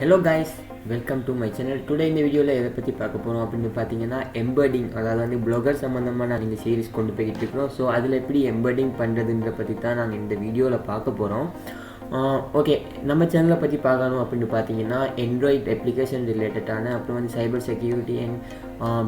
Hello guys, welcome to my channel. Today இந்த வீடியோவில் எதை பற்றி பார்க்க போகிறோம் அப்படின்னு பார்த்தீங்கன்னா எம்பெடிங், அதாவது வந்து ப்ளாகர் சம்மந்தமாக நாங்கள் இந்த சீரிஸ் கொண்டு போய்கிட்டு இருக்கிறோம். ஸோ அதில் எப்படி எம்பெடிங் பண்ணுறதுன்ற பற்றி தான் நாங்கள் இந்த வீடியோவில் பார்க்க போகிறோம். ஓகே, நம்ம சேனலை பற்றி பார்க்கணும் அப்படின்னு பார்த்தீங்கன்னா ஆண்ட்ராய்ட் அப்ளிகேஷன் ரிலேட்டடான, அப்புறம் வந்து cyber security and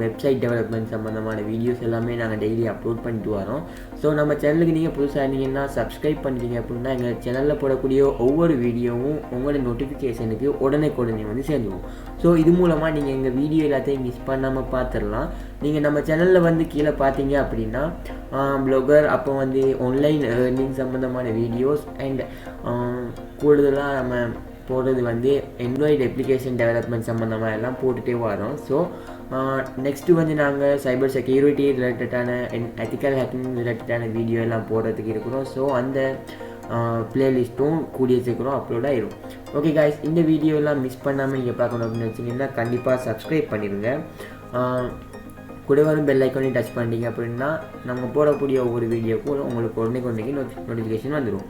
website development சம்மந்தமான வீடியோஸ் எல்லாமே நாங்கள் டெய்லி அப்லோட் பண்ணிட்டு வரோம். ஸோ நம்ம சேனலுக்கு நீங்கள் புதுசாக இருந்தீங்கன்னா சப்ஸ்கிரைப் பண்ணிட்டீங்க அப்படின்னா எங்கள் சேனலில் போடக்கூடிய ஒவ்வொரு வீடியோவும் உங்களோட நோட்டிஃபிகேஷனுக்கு உடனே வந்து சேர்ந்துடும். ஸோ இது மூலமாக நீங்கள் எங்கள் வீடியோ எல்லாத்தையும் மிஸ் பண்ணாமல் பார்த்துடலாம். நீங்கள் நம்ம சேனலில் வந்து கீழே பார்த்தீங்க அப்படின்னா ப்ளாகர், அப்போ வந்து ஆன்லைன் ஏர்னிங் சம்மந்தமான வீடியோஸ் அண்ட் கூடுதலாக நம்ம போடுறது வந்து ஆண்ட்ராய்டு அப்ளிகேஷன் டெவலப்மெண்ட் சம்மந்தமாக எல்லாம் போட்டுகிட்டே வரோம். ஸோ நெக்ஸ்ட்டு வந்து நாங்கள் சைபர் செக்யூரிட்டி ரிலேட்டடான எத்திக்கல் ஹேக்கிங் ரிலேட்டடான வீடியோ எல்லாம் போடுறதுக்கு இருக்கிறோம். ஸோ அந்த ப்ளேலிஸ்ட்டும் கூடிய சீக்கிரம் அப்லோட் ஆகிடும். ஓகே காய்ஸ், இந்த வீடியோ எல்லாம் மிஸ் பண்ணாமல் நீங்கள் பார்க்கணும் அப்படின்னு வச்சிங்கன்னா கண்டிப்பாக சப்ஸ்கிரைப் பண்ணிடுங்க. கூட வரும் பெல் ஐக்கானையும் டச் பண்ணிட்டீங்க அப்படின்னா நம்ம போடக்கூடிய ஒவ்வொரு வீடியோக்கும் உங்களுக்கு உடனே நோட்டிஃபிகேஷன் வந்துடும்.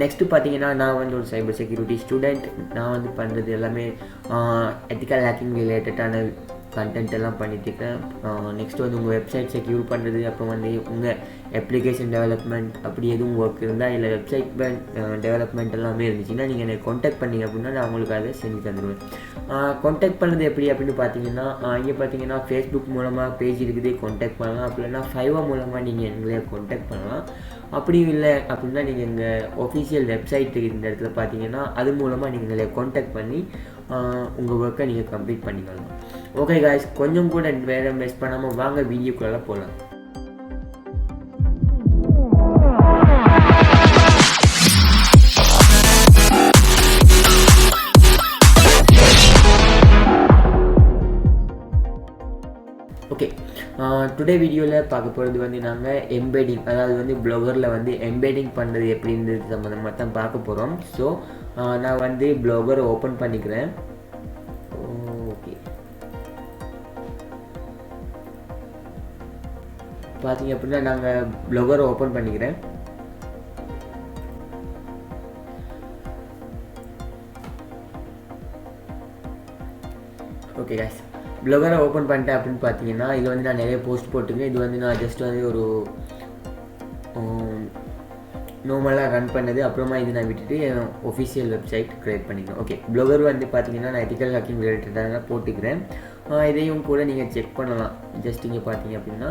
நெக்ஸ்ட்டு பார்த்தீங்கன்னா நான் வந்து ஒரு சைபர் செக்யூரிட்டி ஸ்டூடெண்ட். நான் வந்து பண்ணுறது எல்லாமே எத்திக்கல் ஹேக்கிங் ரிலேட்டடான கண்டென்ட் எல்லாம் பண்ணிட்டுருக்கேன். நெக்ஸ்ட் வந்து உங்கள் வெப்சைட் செக்யூர் பண்ணுறது, அப்புறம் வந்து உங்கள் அப்ளிகேஷன் டெவலப்மெண்ட் அப்படி எதுவும் ஒர்க் இருந்தால், இல்லை வெப்சைட் டெவலப்மெண்ட் எல்லாமே இருந்துச்சுன்னா நீங்கள் என்னை காண்டாக்ட் பண்ணிங்க அப்படின்னா நான் உங்களுக்கு அதை செஞ்சு தந்துடுவேன். காண்டாக்ட் பண்ணுறது எப்படி அப்படின்னு பார்த்தீங்கன்னா, இங்கே பார்த்தீங்கன்னா ஃபேஸ்புக் மூலமாக பேஜ் இருக்குது, காண்டாக்ட் பண்ணலாம். அப்படின்னா ஃபைவா மூலமாக நீங்கள் எங்களே காண்டாக்ட் பண்ணலாம். அப்படி இல்லை அப்படின்னா நீங்கள் எங்கள் ஒஃபிஷியல் வெப்சைட் இந்த இடத்துல பார்த்தீங்கன்னா அது மூலமாக நீங்கள் எங்களை காண்டாக்ட் பண்ணி உங்கள் ஒர்க்கை நீங்கள் கம்ப்ளீட் பண்ணிக்கலாம். ஓகே காய்ஸ், கொஞ்சம் கூட வேறு மிஸ் பண்ணாமல் வாங்க வீடியோக்குள்ளே போகலாம். ஓகே, டுடே வீடியோவில் பார்க்க போகிறது வந்து நாங்கள் எம்பெடிங், அதாவது வந்து ப்ளாகரில் வந்து எம்பெடிங் பண்ணுறது எப்படின்றது சம்மந்தமாக தான் பார்க்க போகிறோம். ஸோ நான் வந்து ப்ளாகரை ஓப்பன் பண்ணிக்கிறேன். ஓகே, பார்த்தீங்க அப்படின்னா நாங்கள் ப்ளாகரை ஓப்பன் பண்ணிக்கிறேன். ஓகே காய்ஸ், ப்ளாகரை ஓப்பன் பண்ணிட்டேன் அப்படின்னு பார்த்தீங்கன்னா இது வந்து நான் நிறைய போஸ்ட் போட்டுருக்கேன். இது வந்து நான் ஜஸ்ட் வந்து ஒரு நார்மலாக ரன் பண்ணது. அப்புறமா இது நான் விட்டுட்டு என் ஒஃபிஷியல் வெப்சைட் க்ரியேட் பண்ணிக்கிறேன். ஓகே, ப்ளாகர் வந்து பார்த்தீங்கன்னா நான் எத்திக்கல் ஹேக்கிங் ரிலேட்டடாக போட்டுக்கிறேன். இதையும் கூட நீங்கள் செக் பண்ணலாம். ஜஸ்ட் இங்கே பார்த்தீங்க அப்படின்னா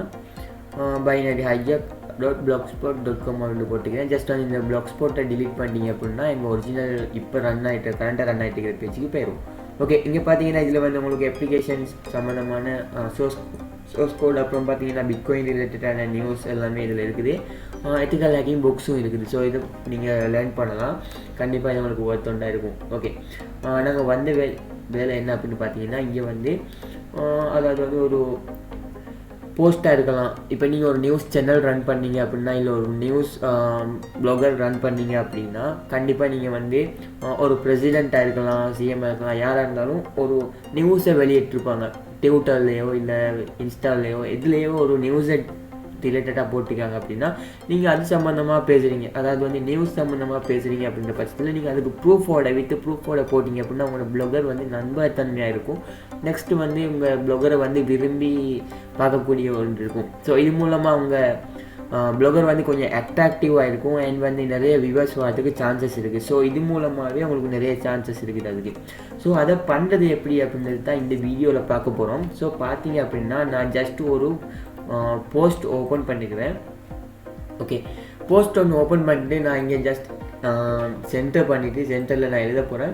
binary-hijack.blogspot.com அப்படின்னு போட்டுக்கிறேன். ஜஸ்ட் வந்து இந்த பிளாக்ஸ்பாட்டை டிலீட் பண்ணிட்டீங்க அப்படின்னா எங்கள் ஒரிஜினல் இப்போ கரண்ட்டாக ரன் ஆகிட்டு இருக்கிற பேஜுக்கு போயிடும். ஓகே, இங்கே பார்த்தீங்கன்னா இதில் வந்து உங்களுக்கு அப்ளிகேஷன்ஸ் சம்மந்தமான சோர்ஸ் கோட், அப்புறம் பார்த்தீங்கன்னா பிட்காயின் ரிலேட்டடான நியூஸ் எல்லாமே இதில் இருக்குது. எத்திக்கல் ஹேக்கிங் புக்ஸும் இருக்குது. ஸோ இதை நீங்கள் லேர்ன் பண்ணலாம். கண்டிப்பாக இது உங்களுக்கு ஒர்த்தொண்டாக இருக்கும். ஓகே, நாங்கள் வந்த வேலை என்ன அப்படின்னு பார்த்தீங்கன்னா இங்கே வந்து அதாவது வந்து ஒரு போஸ்ட்டாக இருக்கலாம். இப்போ நீங்கள் ஒரு நியூஸ் சேனல் ரன் பண்ணீங்க அப்படின்னா, இல்லை ஒரு நியூஸ் ப்ளாகர் ரன் பண்ணீங்க அப்படின்னா கண்டிப்பாக நீங்கள் வந்து ஒரு பிரசிடெண்ட்டாக இருக்கலாம், சிஎம்மாக இருக்கலாம், யாராக இருந்தாலும் ஒரு நியூஸை வெளியிட்டிருப்பாங்க. ட்விட்டர்லேயோ இல்லை இன்ஸ்டாலேயோ எதுலேயோ ஒரு நியூஸை ரிலேட்டடாக போட்டிருக்காங்க அப்படின்னா நீங்கள் அது சம்மந்தமாக பேசுகிறீங்க, அதாவது வந்து நியூஸ் சம்மந்தமாக பேசுகிறீங்க அப்படின்ற பட்சத்தில் நீங்கள் அதுக்கு ப்ரூஃபோட போட்டிங்க அப்படின்னா உங்களோட ப்ளாகர் வந்து நம்பகத்தன்மையாக இருக்கும். நெக்ஸ்ட்டு வந்து உங்கள் ப்ளாகரை வந்து விரும்பி பார்க்கக்கூடிய ஒன்று இருக்கும். ஸோ இது மூலமாக உங்கள் ப்ளாகர் வந்து கொஞ்சம் அட்ராக்டிவாக இருக்கும் அண்ட் வந்து நிறைய வியூவர்ஸ் வரதுக்கு சான்சஸ் இருக்குது. ஸோ இது மூலமாகவே உங்களுக்கு நிறைய சான்சஸ் இருக்குது அதுக்கு. ஸோ அதை பண்ணுறது எப்படி அப்படின்றது தான் இந்த வீடியோவில் பார்க்க போகிறோம். ஸோ பார்த்தீங்க அப்படின்னா நான் ஜஸ்ட் ஒரு போஸ்ட் ஓப்பன் பண்ணிக்கிறேன். ஓகே, போஸ்ட் ஒன்று ஓப்பன் பண்ணிட்டு நான் இங்கே ஜஸ்ட் சென்டர் பண்ணிவிட்டு சென்டரில் நான் எழுத போகிறேன்.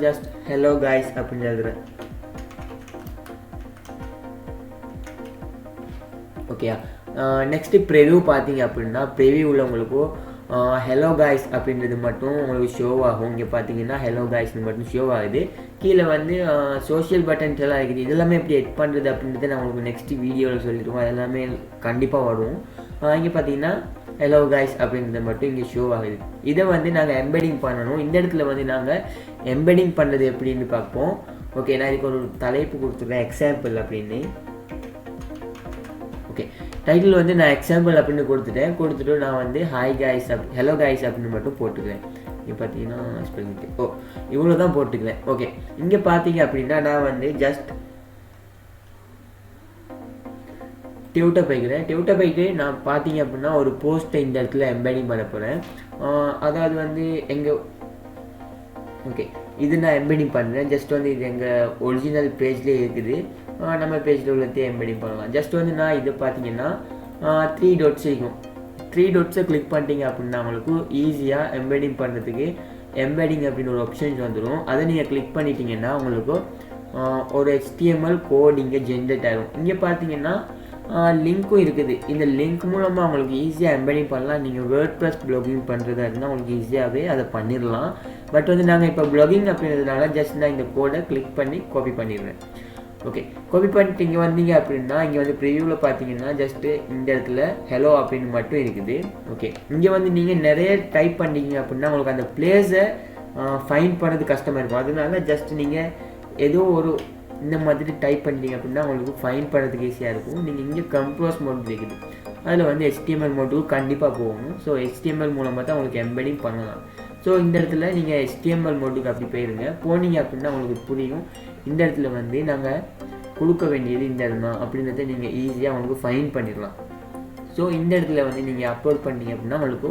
ஜஸ்ட் ஹலோ காய்ஸ் அப்படின்னு எழுதுகிறேன். ஓகே, நெக்ஸ்ட்டு ப்ரிவ்யூ பார்த்தீங்க அப்படின்னா ப்ரிவ்யூ உள்ளவங்களுக்கும் ஹலோ காய்ஸ் அப்படின்றது மட்டும் உங்களுக்கு ஷோ ஆகும். இங்கே பார்த்தீங்கன்னா ஹலோ காய்ஸ்னு மட்டும் ஷோ ஆகுது. கீழே வந்து சோஷியல் பட்டன்ஸ் எல்லாம் இருக்குது. இதெல்லாமே எப்படி எட் பண்ணுறது அப்படின்றத நான் உங்களுக்கு நெக்ஸ்ட் வீடியோவில் சொல்லிடுவோம். அதெல்லாமே கண்டிப்பாக வரும். இங்கே பார்த்தீங்கன்னா ஹலோ காய்ஸ் அப்படின்றது மட்டும் இங்கே ஷோ ஆகுது. இதை வந்து நாங்கள் எம்பெடிங் பண்ணணும். இந்த இடத்துல வந்து நாங்கள் எம்பெடிங் பண்ணுறது எப்படின்னு பார்ப்போம். ஓகே, நான் இதுக்கு ஒரு தலைப்பு கொடுத்துருக்கேன், எக்ஸாம்பிள் அப்படின்னு. ஓகே, டைட்டில் வந்து நான் எக்ஸாம்பிள் அப்படின்னு கொடுத்துட்டு நான் வந்து ஹாய் காய்ஸ் ஹலோ காய்ஸ் அப்படின்னு மட்டும் போட்டுக்கிறேன். இங்கே பார்த்தீங்கன்னா ஸ்பெல்லிங் மிஸ்டேக். இவ்வளோ தான் போட்டுக்குவேன். ஓகே, இங்கே பார்த்தீங்க அப்படின்னா நான் வந்து ஜஸ்ட் டியூட்டர் போய்க்கிறேன். டியூட்டர் போய்ட்டு நான் பார்த்தீங்க அப்படின்னா ஒரு போஸ்ட்டை இந்த இடத்துல எம்பெடிங் பண்ண போகிறேன். அதாவது வந்து எங்கள் ஓகே, இது நான் எம்பெடிங் பண்ணுறேன். ஜஸ்ட் வந்து இது எங்கள் ஒரிஜினல் பேஜ்லேயே இருக்குது. நம்ம பேஜில் உள்ளதே எம்பெடிங் பண்ணலாம். ஜஸ்ட் வந்து நான் இதை பார்த்தீங்கன்னா 3 dots இருக்கும். 3 dots கிளிக் பண்ணிட்டீங்க அப்படின்னா உங்களுக்கு ஈஸியாக எம்பெடிங் பண்ணுறதுக்கு எம்பெடிங் அப்படின்னு ஒரு ஆப்ஷன்ஸ் வந்துடும். அதை நீங்கள் கிளிக் பண்ணிட்டீங்கன்னா உங்களுக்கு ஒரு HTML கோட் இங்கே ஜென்ரேட் ஆகும். இங்கே பார்த்தீங்கன்னா லிங்க்கும் இருக்குது. இந்த லிங்க் மூலமாக உங்களுக்கு ஈஸியாக எம்பெடிங் பண்ணலாம். நீங்கள் வேர்ட்பிரஸ் ப்ளாகிங் பண்ணுறதா இருந்தால் உங்களுக்கு ஈஸியாகவே அதை பண்ணிடலாம். பட் வந்து நாங்கள் இப்போ ப்ளாகிங் அப்படின்றதுனால ஜஸ்ட் நான் இந்த கோடை கிளிக் பண்ணி காப்பி பண்ணிடுறேன். ஓகே, காப்பி பண்ணிட்டு இங்கே வந்தீங்க அப்படின்னா இங்கே வந்து ப்ரிவியூவில் பார்த்தீங்கன்னா ஜஸ்ட்டு இந்த இடத்துல ஹலோ அப்படின்னு மட்டும் இருக்குது. ஓகே, இங்கே வந்து நீங்கள் நிறைய டைப் பண்ணிங்க அப்படின்னா உங்களுக்கு அந்த பிளேஸை ஃபைண்ட் பண்ணுறது கஷ்டமாக இருக்கும். அதனால ஜஸ்ட் நீங்கள் ஏதோ ஒரு இந்த மாதிரி டைப் பண்ணிட்டீங்க அப்படின்னா உங்களுக்கு ஃபைண்ட் பண்ணுறதுக்கு ஈஸியாக இருக்கும். நீங்கள் இங்கே கம்போஸ் மோட் இருக்குது, அதில் வந்து HTML மோட்டுக்கு கண்டிப்பாக போகணும். ஸோ HTML மூலமாக தான் உங்களுக்கு எம்பெடிங் பண்ணலாம். ஸோ இந்த இடத்துல நீங்கள் HTML மோட்டுக்கு அப்படி போயிருங்க. போனீங்க அப்படின்னா உங்களுக்கு புரியும். இந்த இடத்துல வந்து நாங்கள் கொடுக்க வேண்டியது இந்த இடம் தான் அப்படின்றத நீங்கள் ஈஸியாக உங்களுக்கு ஃபைண்ட் பண்ணிடலாம். ஸோ இந்த இடத்துல வந்து நீங்கள் அப்லோட் பண்ணிங்க அப்படின்னா உங்களுக்கு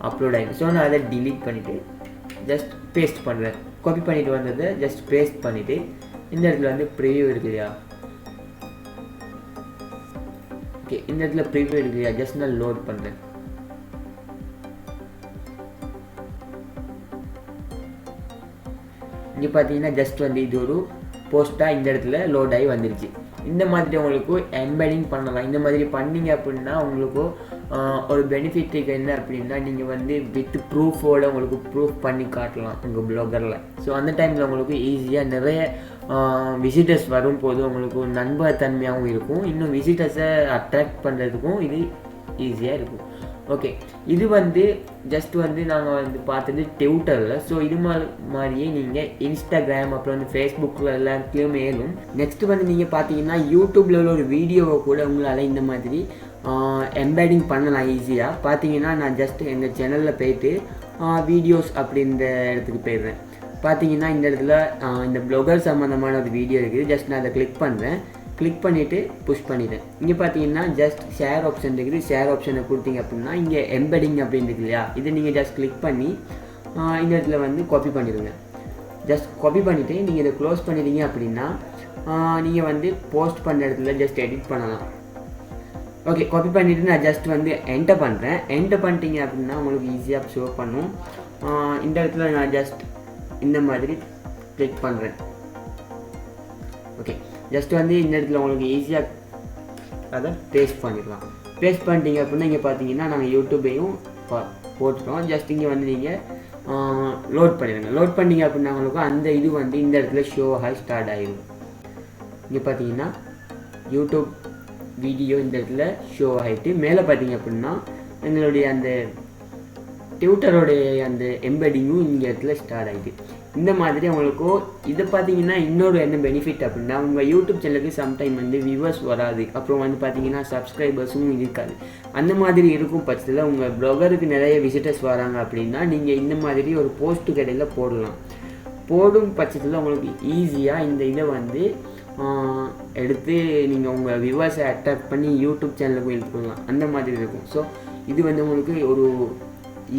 அப்லோட் ஆகிடும். ஸோ நான் அதை டிலீட் பண்ணிவிட்டு ஜஸ்ட் பேஸ்ட் பண்ணுறேன். காப்பி பண்ணிவிட்டு வந்ததை ஜஸ்ட் பேஸ்ட் பண்ணிவிட்டு இந்த இடத்துல வந்து ப்ரிவியூ இருக்கு இல்லையா, ஓகே, இந்த இடத்துல ப்ரிவியூ இருக்கு இல்லையா, ஜஸ்ட் நான் லோட் பண்ணுறேன். இங்கே பார்த்தீங்கன்னா ஜஸ்ட் வந்து இது ஒரு போஸ்ட்டாக இந்த இடத்துல லோட் ஆகி வந்துருச்சு. இந்த மாதிரி உங்களுக்கு எம்பெடிங் பண்ணலாம். இந்த மாதிரி பண்ணிங்க அப்படின்னா உங்களுக்கு ஒரு பெனிஃபிட் என்ன அப்படின்னா நீங்கள் வந்து வித் ப்ரூஃபோடு உங்களுக்கு ப்ரூஃப் பண்ணி காட்டலாம் உங்கள் ப்ளாகரில். ஸோ அந்த டைமில் உங்களுக்கு ஈஸியாக நிறைய விசிட்டர்ஸ் வரும்போது உங்களுக்கு நண்பத்தன்மையாகவும் இருக்கும். இன்னும் விசிட்டர்ஸை அட்ராக்ட் பண்ணுறதுக்கும் இது ஈஸியாக இருக்கும். ஓகே, இது வந்து ஜஸ்ட் வந்து நாங்கள் வந்து பார்த்தது ட்விட்டரில். ஸோ இது மாதிரியே நீங்கள் இன்ஸ்டாகிராம் அப்புறம் வந்து ஃபேஸ்புக்கில் எல்லாத்துலேயும் மேலும் நெக்ஸ்ட்டு வந்து நீங்கள் பார்த்தீங்கன்னா யூடியூப்பில் உள்ள ஒரு வீடியோவை கூட உங்களால் இந்த மாதிரி எம்பெடிங் பண்ணலாம் ஈஸியாக. பார்த்தீங்கன்னா நான் ஜஸ்ட் எங்கள் சேனலில் போய்ட்டு வீடியோஸ் அப்படின்ற இடத்துக்கு போயிடுறேன். பார்த்தீங்கன்னா இந்த இடத்துல இந்த ப்ளாகர் சம்மந்தமான ஒரு வீடியோ இருக்குது. ஜஸ்ட் நான் அதை கிளிக் பண்ணுறேன். கிளிக் பண்ணிவிட்டு புஷ் பண்ணிட்டேன். இங்கே பார்த்தீங்கன்னா ஜஸ்ட் ஷேர் ஆப்ஷன் இருக்குது. ஷேர் ஆப்ஷனை கொடுத்தீங்க அப்படின்னா இங்கே எம்பெடிங் அப்படின்னு இருக்கு இல்லையா, இதை நீங்கள் ஜஸ்ட் கிளிக் பண்ணி இந்த இடத்துல வந்து காப்பி பண்ணிடுங்க. ஜஸ்ட் காப்பி பண்ணிவிட்டு நீங்கள் இதை க்ளோஸ் பண்ணிட்டீங்க அப்படின்னா நீங்கள் வந்து போஸ்ட் பண்ண இடத்துல ஜஸ்ட் எடிட் பண்ணலாம். ஓகே, காப்பி பண்ணிவிட்டு நான் ஜஸ்ட் வந்து என்டர் பண்ணுறேன். என்டர் பண்ணிட்டீங்க அப்படின்னா உங்களுக்கு ஈஸியாக ஷோ பண்ணும். இந்த இடத்துல நான் ஜஸ்ட் இந்த மாதிரி கிளிக் பண்ணுறேன். ஓகே, ஜஸ்ட் வந்து இந்த இடத்துல உங்களுக்கு ஈஸியாக அதை பேஸ்ட் பண்ணிடலாம். பேஸ்ட் பண்ணிட்டீங்க அப்படின்னா இங்கே பார்த்தீங்கன்னா நாங்கள் யூடியூப்பையும் போட்டுட்டோம். ஜஸ்ட் இங்கே வந்து நீங்கள் லோட் பண்ணிடுங்க. லோட் பண்ணிங்க அப்படின்னா உங்களுக்கு அந்த இது வந்து இந்த இடத்துல ஷோ ஆகி ஸ்டார்ட் ஆகிடும். இங்கே பார்த்தீங்கன்னா யூடியூப் வீடியோ இந்த இடத்துல ஷோ ஆகிட்டு மேலே பார்த்தீங்க அப்படின்னா எங்களுடைய அந்த ட்விட்டரோடைய அந்த எம்பெடிங்கும் இங்கே இடத்துல ஸ்டார்ட் ஆகிட்டு. இந்த மாதிரி உங்களுக்கு இதை பார்த்தீங்கன்னா இன்னொரு என்ன பெனிஃபிட் அப்படின்னா உங்கள் யூடியூப் சேனலுக்கு சம்டைம் வந்து வியூவர்ஸ் வராது, அப்புறம் வந்து பார்த்தீங்கன்னா சப்ஸ்கிரைபர்ஸும் இருக்காது. அந்த மாதிரி இருக்கும் பட்சத்தில் உங்கள் ப்ளாகருக்கு நிறைய விசிட்டர்ஸ் வராங்க அப்படின்னா நீங்கள் இந்த மாதிரி ஒரு போஸ்ட்டு கடையில் போடலாம். போடும் பட்சத்தில் உங்களுக்கு ஈஸியாக இந்த இதை வந்து எடுத்து நீங்கள் உங்கள் வியூவர்ஸை அட்ராக்ட் பண்ணி யூடியூப் சேனலுக்கும் எடுத்துக்கலாம். அந்த மாதிரி இருக்கும். ஸோ இது வந்து உங்களுக்கு ஒரு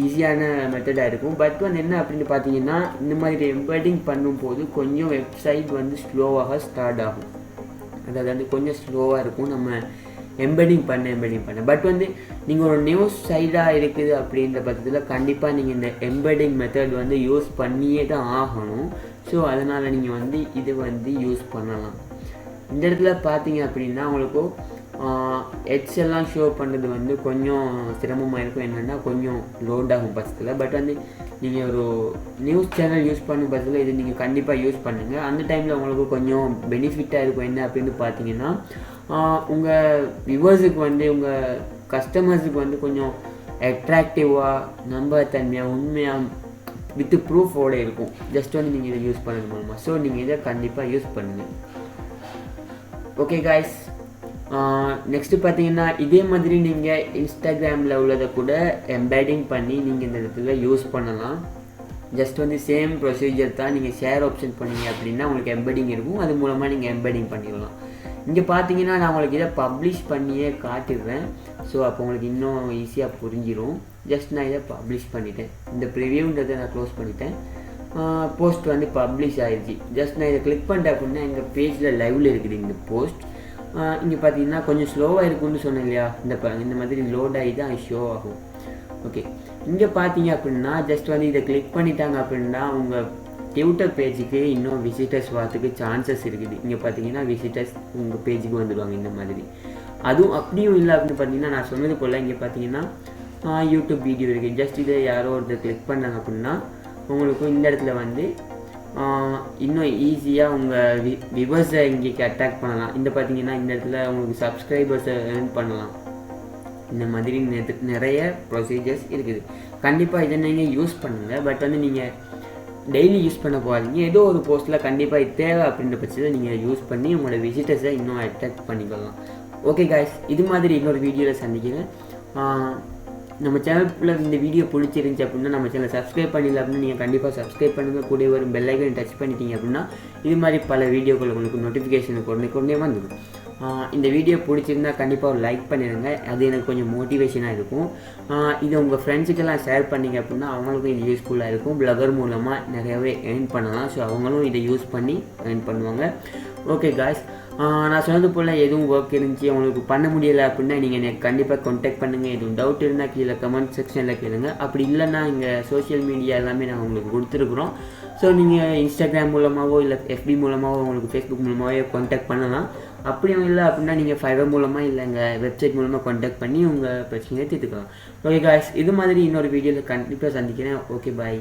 ஈஸியான மெத்தடாக இருக்கும். பட் வந்து என்ன அப்படின்னு பார்த்தீங்கன்னா இந்த மாதிரி எம்பெடிங் பண்ணும்போது கொஞ்சம் வெப்சைட் வந்து ஸ்லோவாக ஸ்டார்ட் ஆகும். அதாவது வந்து கொஞ்சம் ஸ்லோவாக இருக்கும் நம்ம எம்பெடிங் பண்ண. பட் வந்து நீங்கள் ஒரு நியூஸ் சைடாக இருக்குது அப்படின்ற பட்சத்தில் கண்டிப்பாக நீங்கள் இந்த எம்பெடிங் மெத்தட் வந்து யூஸ் பண்ணியே தான் ஆகணும். ஸோ அதனால் நீங்கள் வந்து இது வந்து யூஸ் பண்ணலாம். இந்த இடத்துல பார்த்தீங்க அப்படின்னா உங்களுக்கு எட்ஸ் எல்லாம் ஷோ பண்ணுறது வந்து கொஞ்சம் சிரமமாக இருக்கும். என்னென்னா கொஞ்சம் லோட் ஆகும் பட்சத்தில். பட் வந்து நீங்கள் ஒரு நியூஸ் சேனல் யூஸ் பண்ணும் பட்சத்தில் இது நீங்கள் கண்டிப்பாக யூஸ் பண்ணுங்கள். அந்த டைமில் உங்களுக்கு கொஞ்சம் பெனிஃபிட்டாக இருக்கும். என்ன அப்படின்னு பார்த்தீங்கன்னா உங்கள் வியூவர்ஸுக்கு வந்து உங்கள் கஸ்டமர்ஸுக்கு வந்து கொஞ்சம் அட்ராக்டிவாக நம்பத்தன்மையாக உண்மையாக வித் ப்ரூஃபோடு இருக்கும். ஜஸ்ட் வந்து நீங்கள் இதை யூஸ் பண்ணது மூலமாக. ஸோ நீங்கள் இதை கண்டிப்பாக யூஸ் பண்ணுங்கள். ஓகே காய்ஸ், நெக்ஸ்ட்டு பார்த்தீங்கன்னா இதே மாதிரி நீங்கள் இன்ஸ்டாகிராமில் உள்ளதை கூட எம்பெடிங் பண்ணி நீங்கள் இந்த இடத்துல யூஸ் பண்ணலாம். ஜஸ்ட் வந்து சேம் ப்ரொசீஜர் தான். நீங்கள் ஷேர் ஆப்ஷன் பண்ணீங்க அப்படின்னா உங்களுக்கு எம்பெடிங் இருக்கும், அது மூலமாக நீங்கள் எம்பெடிங் பண்ணிடலாம். இங்கே பார்த்தீங்கன்னா நான் உங்களுக்கு இதை பப்ளிஷ் பண்ணியே காட்டிடுறேன். ஸோ அப்போ உங்களுக்கு இன்னும் ஈஸியாக புரிஞ்சிடும். ஜஸ்ட் நான் இதை பப்ளிஷ் பண்ணிட்டேன். இந்த ப்ரிவியூன்றதை நான் க்ளோஸ் பண்ணிட்டேன். போஸ்ட் வந்து பப்ளிஷ் ஆகிடுச்சு. ஜஸ்ட் நான் இதை கிளிக் பண்ணிட்டேன் அப்படின்னா எங்கள் பேஜில் லைவில் இருக்குது இந்த போஸ்ட். இங்கே பார்த்தீங்கன்னா கொஞ்சம் ஸ்லோவாக இருக்குன்னு சொன்னேன் இல்லையா, இந்த மாதிரி லோட் ஆகி தான் ஷோ ஆகும். ஓகே, இங்கே பார்த்தீங்க அப்படின்னா ஜஸ்ட் வந்து இதை கிளிக் பண்ணிட்டாங்க அப்படின்னா உங்கள் ட்விட்டர் பேஜுக்கு இன்னும் விசிட்டர்ஸ் வரத்துக்கு சான்சஸ் இருக்குது. இங்கே பார்த்தீங்கன்னா விசிட்டர்ஸ் உங்கள் பேஜுக்கு வந்துடுவாங்க இந்த மாதிரி. அதுவும் அப்படியும் இல்லை அப்படின்னு பார்த்தீங்கன்னா நான் சொன்னது போல் இங்கே பார்த்தீங்கன்னா யூடியூப் வீடியோ இருக்குது. ஜஸ்ட் இதை யாரோ ஒருத்தர் கிளிக் பண்ணாங்க அப்படின்னா உங்களுக்கு இந்த இடத்துல வந்து இன்னும் ஈஸியாக உங்கள் வியூவர்ஸை இங்கேக்கு அட்ராக்ட் பண்ணலாம். இந்த பார்த்தீங்கன்னா இந்த இடத்துல உங்களுக்கு சப்ஸ்கிரைபர்ஸை ஏர்ன் பண்ணலாம். இந்த மாதிரி நிறைய ப்ரொசீஜர்ஸ் இருக்குது. கண்டிப்பாக இதை நீங்கள் யூஸ் பண்ணுங்கள். பட் வந்து நீங்கள் டெய்லி யூஸ் பண்ண போகாதீங்க. ஏதோ ஒரு போஸ்ட்டில் கண்டிப்பாக இது தேவை அப்படின்ற பட்சத்தில் நீங்கள் யூஸ் பண்ணி உங்களோட விசிட்டர்ஸை இன்னும் அட்ராக்ட் பண்ணிக்கலாம். ஓகே காய்ஸ், இது மாதிரி இன்னொரு வீடியோவில் சந்திக்கிறேன். நம்ம சேனலில் இந்த வீடியோ பிடிச்சிருந்துச்சி அப்படின்னா நம்ம சேனலை சப்ஸ்கிரைப் பண்ணிடல அப்படின்னா நீங்கள் கண்டிப்பாக சப்ஸ்கிரைப் பண்ணுங்கள். கூட ஒரு பெல் ஐக்கன் டச் பண்ணிட்டீங்க அப்படின்னா இது மாதிரி பல வீடியோக்கள் உங்களுக்கு நோட்டிஃபிகேஷன் கொண்டே வந்துடும். இந்த வீடியோ பிடிச்சிருந்தா கண்டிப்பாக ஒரு லைக் பண்ணிடுங்க. அது எனக்கு கொஞ்சம் மோட்டிவேஷனாக இருக்கும். இதை உங்கள் ஃப்ரெண்ட்ஸுக்கெல்லாம் ஷேர் பண்ணிங்க அப்படின்னா அவங்களுக்கும் இது யூஸ்ஃபுல்லாக இருக்கும். பிளாகர் மூலமாக நிறையாவே ஏர்ன் பண்ணலாம். ஸோ அவங்களும் இதை யூஸ் பண்ணி ஏர்ன் பண்ணுவாங்க. ஓகே காய்ஸ், நான் சொன்னது போல் எதுவும் ஒர்க் இருந்துச்சு உங்களுக்கு பண்ண முடியலை அப்படின்னா நீங்கள் எனக்கு கண்டிப்பாக கான்டாக்ட் பண்ணுங்கள். எதுவும் டவுட் இருந்தால் கீழே கமெண்ட் செக்ஷனில் கேளுங்க. அப்படி இல்லைன்னா இங்கே சோஷியல் மீடியா எல்லாமே நாங்கள் உங்களுக்கு கொடுத்துருக்குறோம். ஸோ நீங்கள் இன்ஸ்டாகிராம் மூலமாகவோ இல்லை எஃபி மூலமாகவோ உங்களுக்கு ஃபேஸ்புக் மூலமாகவோ கான்டாக்ட் பண்ணலாம். அப்படியும் இல்லை அப்படின்னா நீங்கள் ஃபைவர் மூலமாக இல்லை எங்கள் வெப்சைட் மூலமாக கான்டாக்ட் பண்ணி உங்கள் பிரச்சனையை தீர்த்துக்கலாம். ஓகே காய்ஸ், இது மாதிரி இன்னொரு வீடியோவில் கண்டிப்பாக சந்திக்கிறேன். ஓகே, பாய்.